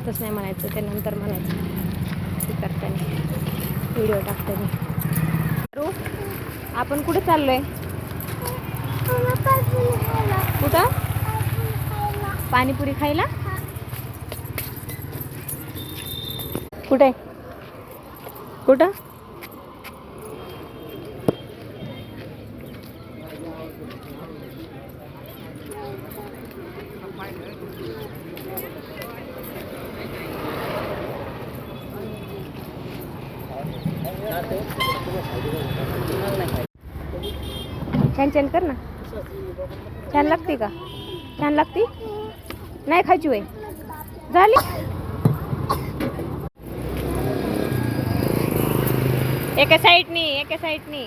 आत्ताच नाही म्हणायचं, ते नंतर म्हणायचं ते करताना, व्हिडिओ टाकताना. आपण कुठे चाललोय? कुठं? पाणीपुरी खायला? कुठे? कुठं? छान छान कर ना. छान लागते का? छान लागते? नाही खायची वय झाली. एका साईडनी